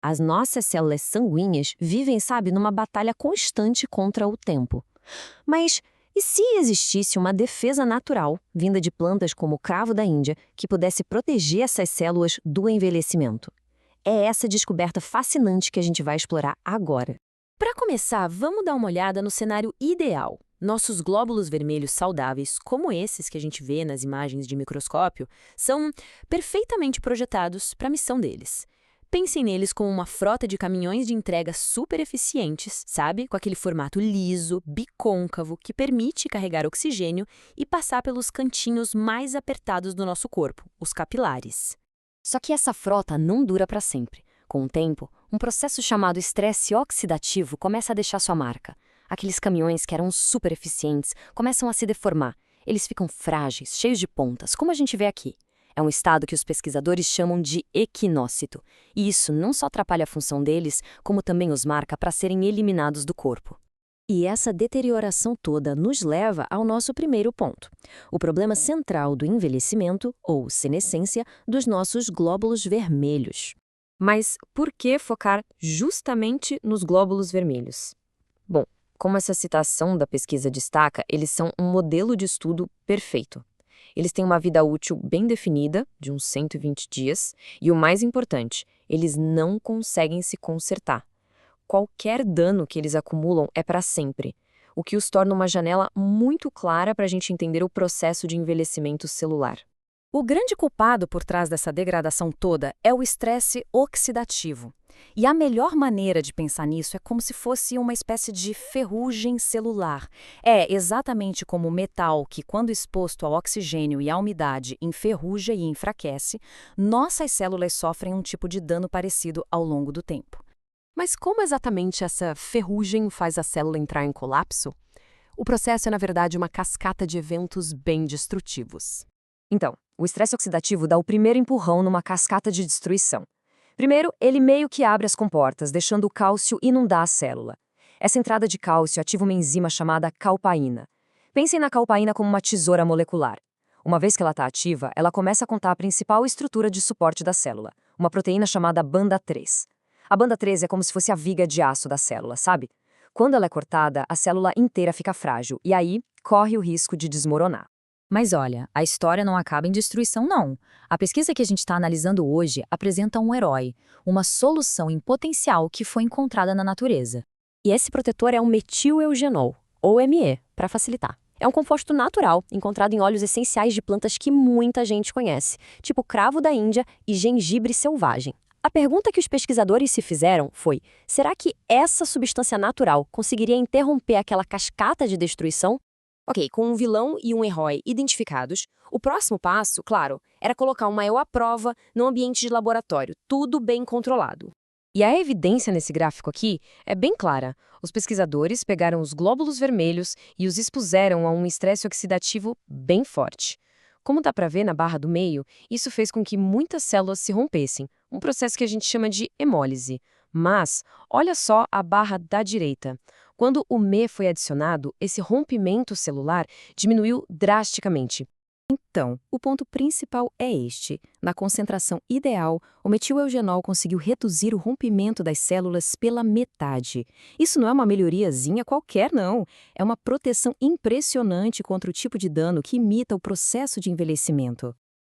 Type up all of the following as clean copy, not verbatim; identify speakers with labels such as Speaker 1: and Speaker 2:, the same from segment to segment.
Speaker 1: As nossas células sanguíneas vivem, sabe, numa batalha constante contra o tempo. Mas e se existisse uma defesa natural, vinda de plantas como o cravo da Índia, que pudesse proteger essas células do envelhecimento? É essa descoberta fascinante que a gente vai explorar agora.
Speaker 2: Para começar, vamos dar uma olhada no cenário ideal. Nossos glóbulos vermelhos saudáveis, como esses que a gente vê nas imagens de microscópio, são perfeitamente projetados para a missão deles. Pensem neles como uma frota de caminhões de entrega super eficientes, sabe? Com aquele formato liso, bicôncavo, que permite carregar oxigênio e passar pelos cantinhos mais apertados do nosso corpo, os capilares.
Speaker 1: Só que essa frota não dura para sempre. Com o tempo, um processo chamado estresse oxidativo começa a deixar sua marca. Aqueles caminhões que eram super eficientes começam a se deformar. Eles ficam frágeis, cheios de pontas, como a gente vê aqui. É um estado que os pesquisadores chamam de equinócito. E isso não só atrapalha a função deles, como também os marca para serem eliminados do corpo. E essa deterioração toda nos leva ao nosso primeiro ponto. O problema central do envelhecimento, ou senescência, dos nossos glóbulos vermelhos. Mas por que focar justamente nos glóbulos vermelhos? Bom, como essa citação da pesquisa destaca, eles são um modelo de estudo perfeito. Eles têm uma vida útil bem definida, de uns 120 dias, e o mais importante, eles não conseguem se consertar. Qualquer dano que eles acumulam é para sempre, o que os torna uma janela muito clara para a gente entender o processo de envelhecimento celular.
Speaker 2: O grande culpado por trás dessa degradação toda é o estresse oxidativo. E a melhor maneira de pensar nisso é como se fosse uma espécie de ferrugem celular. É exatamente como o metal que, quando exposto ao oxigênio e à umidade, enferruja e enfraquece, nossas células sofrem um tipo de dano parecido ao longo do tempo. Mas como exatamente essa ferrugem faz a célula entrar em colapso? O processo é, na verdade, uma cascata de eventos bem destrutivos.
Speaker 1: Então, o estresse oxidativo dá o primeiro empurrão numa cascata de destruição. Primeiro, ele meio que abre as comportas, deixando o cálcio inundar a célula. Essa entrada de cálcio ativa uma enzima chamada calpaína. Pensem na calpaína como uma tesoura molecular. Uma vez que ela está ativa, ela começa a contar a principal estrutura de suporte da célula, uma proteína chamada banda 3. A banda 3 é como se fosse a viga de aço da célula, sabe? Quando ela é cortada, a célula inteira fica frágil e aí corre o risco de desmoronar.
Speaker 2: Mas olha, a história não acaba em destruição, não. A pesquisa que a gente está analisando hoje apresenta um herói, uma solução em potencial que foi encontrada na natureza.
Speaker 1: E esse protetor é o metileugenol, ou ME, para facilitar. É um composto natural, encontrado em óleos essenciais de plantas que muita gente conhece, tipo cravo da Índia e gengibre selvagem. A pergunta que os pesquisadores se fizeram foi: será que essa substância natural conseguiria interromper aquela cascata de destruição? Ok, com um vilão e um herói identificados, o próximo passo, claro, era colocar uma EO à prova num ambiente de laboratório, tudo bem controlado. E a evidência nesse gráfico aqui é bem clara. Os pesquisadores pegaram os glóbulos vermelhos e os expuseram a um estresse oxidativo bem forte. Como dá para ver na barra do meio, isso fez com que muitas células se rompessem, um processo que a gente chama de hemólise. Mas, olha só a barra da direita. Quando o Me foi adicionado, esse rompimento celular diminuiu drasticamente. Então, o ponto principal é este. Na concentração ideal, o metileugenol conseguiu reduzir o rompimento das células pela metade. Isso não é uma melhoriazinha qualquer, não. É uma proteção impressionante contra o tipo de dano que imita o processo de envelhecimento.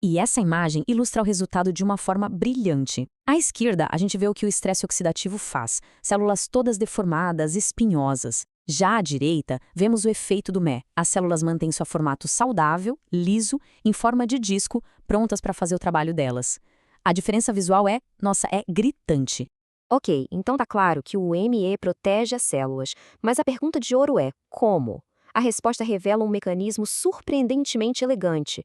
Speaker 1: E essa imagem ilustra o resultado de uma forma brilhante. À esquerda, a gente vê o que o estresse oxidativo faz. Células todas deformadas, espinhosas. Já à direita, vemos o efeito do Me. As células mantêm seu formato saudável, liso, em forma de disco, prontas para fazer o trabalho delas. A diferença visual é gritante. Ok, então tá claro que o ME protege as células, mas a pergunta de ouro é: como? A resposta revela um mecanismo surpreendentemente elegante.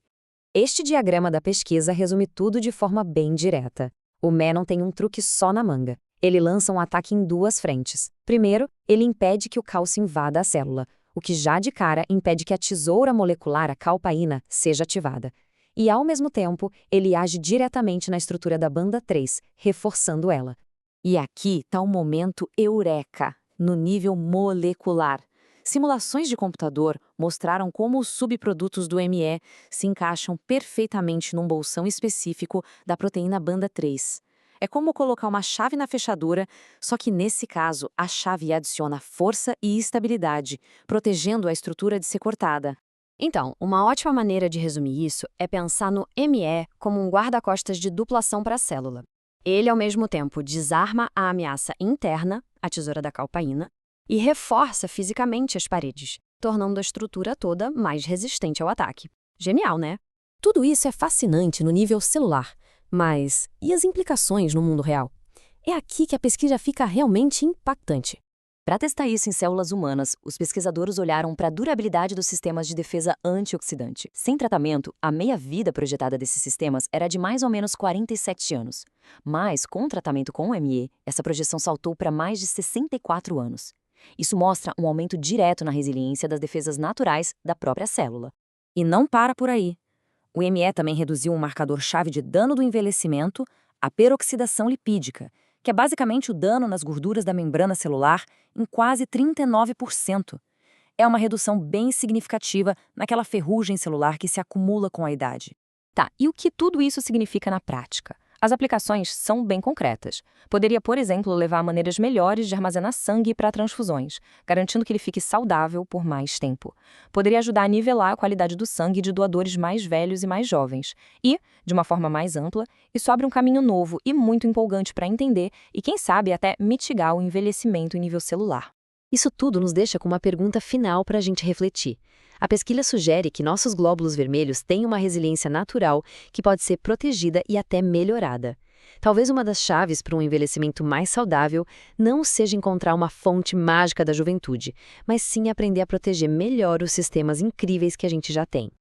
Speaker 1: Este diagrama da pesquisa resume tudo de forma bem direta. O Me não tem um truque só na manga. Ele lança um ataque em duas frentes. Primeiro, ele impede que o cálcio invada a célula, o que já de cara impede que a tesoura molecular, a calpaína, seja ativada. E, ao mesmo tempo, ele age diretamente na estrutura da banda 3, reforçando ela. E aqui está um momento eureka, no nível molecular. Simulações de computador mostraram como os subprodutos do ME se encaixam perfeitamente num bolsão específico da proteína banda 3.
Speaker 2: É como colocar uma chave na fechadura, só que nesse caso, a chave adiciona força e estabilidade, protegendo a estrutura de ser cortada.
Speaker 1: Então, uma ótima maneira de resumir isso é pensar no ME como um guarda-costas de dupla ação para a célula. Ele, ao mesmo tempo, desarma a ameaça interna, a tesoura da calpaína, e reforça fisicamente as paredes, tornando a estrutura toda mais resistente ao ataque. Genial, né? Tudo isso é fascinante no nível celular, mas e as implicações no mundo real? É aqui que a pesquisa fica realmente impactante. Para testar isso em células humanas, os pesquisadores olharam para a durabilidade dos sistemas de defesa antioxidante. Sem tratamento, a meia-vida projetada desses sistemas era de mais ou menos 47 anos. Mas, com tratamento com o ME, essa projeção saltou para mais de 64 anos. Isso mostra um aumento direto na resiliência das defesas naturais da própria célula.
Speaker 2: E não para por aí. O ME também reduziu um marcador-chave de dano do envelhecimento, a peroxidação lipídica, que é basicamente o dano nas gorduras da membrana celular, em quase 39%. É uma redução bem significativa naquela ferrugem celular que se acumula com a idade.
Speaker 1: Tá, e o que tudo isso significa na prática? As aplicações são bem concretas. Poderia, por exemplo, levar a maneiras melhores de armazenar sangue para transfusões, garantindo que ele fique saudável por mais tempo. Poderia ajudar a nivelar a qualidade do sangue de doadores mais velhos e mais jovens. E, de uma forma mais ampla, isso abre um caminho novo e muito empolgante para entender e, quem sabe, até mitigar o envelhecimento em nível celular. Isso tudo nos deixa com uma pergunta final para a gente refletir. A pesquisa sugere que nossos glóbulos vermelhos têm uma resiliência natural que pode ser protegida e até melhorada. Talvez uma das chaves para um envelhecimento mais saudável não seja encontrar uma fonte mágica da juventude, mas sim aprender a proteger melhor os sistemas incríveis que a gente já tem.